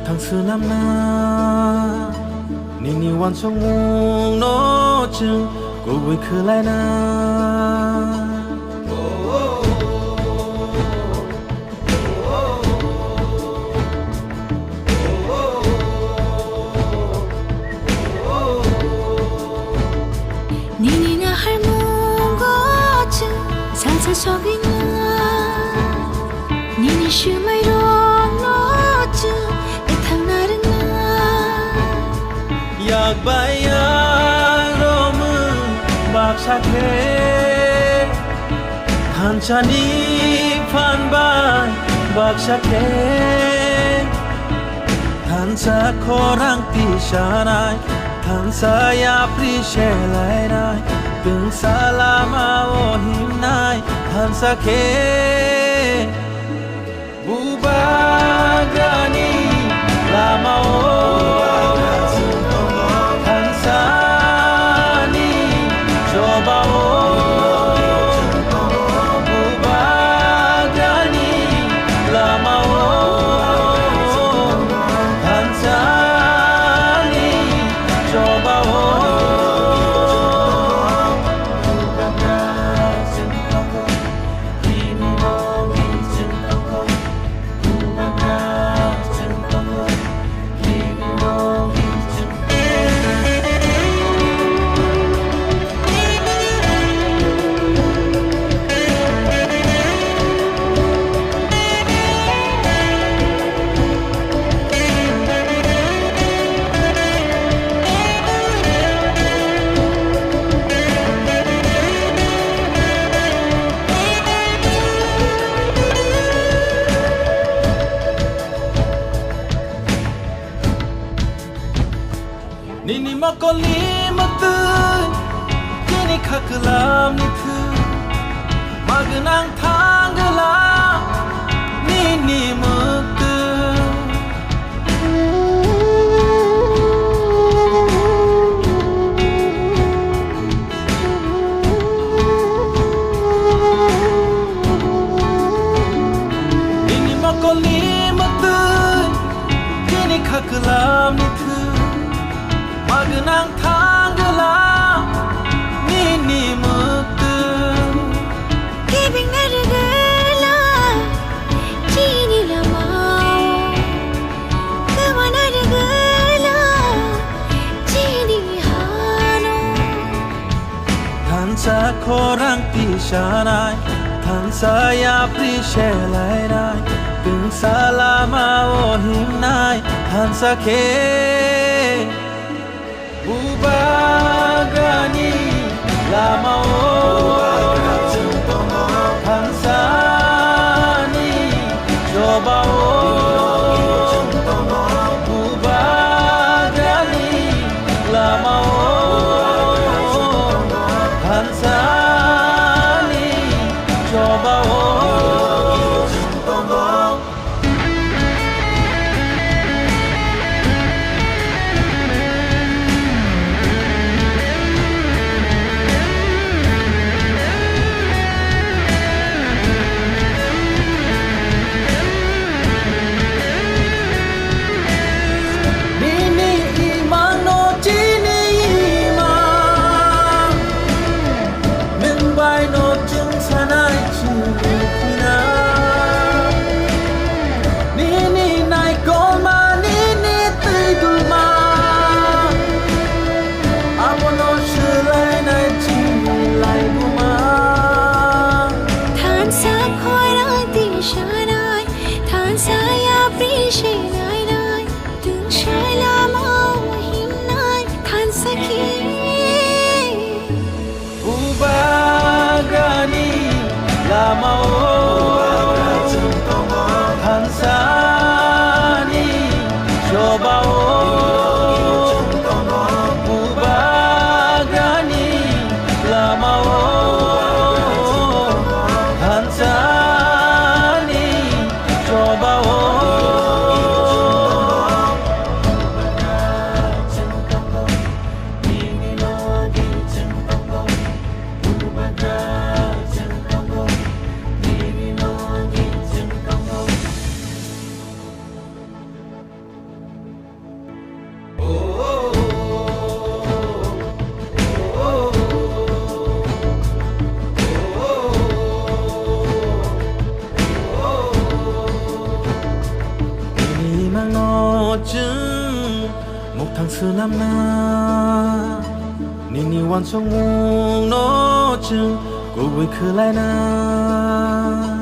thằng xưa năm na nini wan song mung no chừng cô vui khơi lại na nini na har mung go chừng san sa so bi na nini shu mai rong no chừng e thang na rin na yak bayang romun bak sakhe than chani phan ban bak sakhe than sa khorang ti shanai than sa ya pri she lai nai từng salama o him nai than sakhe bubagani lama o nini makoli matu kini khaklam ni thu magnang thangla nini matu nini makoli matu kini khaklam ni thu magnang thangla nini muktu giving na regala chini la mao kama na regala chini hano than sa khorang ti shanai than sa ya pri she lai nai từng salama o him nai than sa khe bubagani lama o hansani joba o bubagani lama o hansani joba o chừng một tháng xưa năm na nini wan song mung no chừng cô quên khơi lại na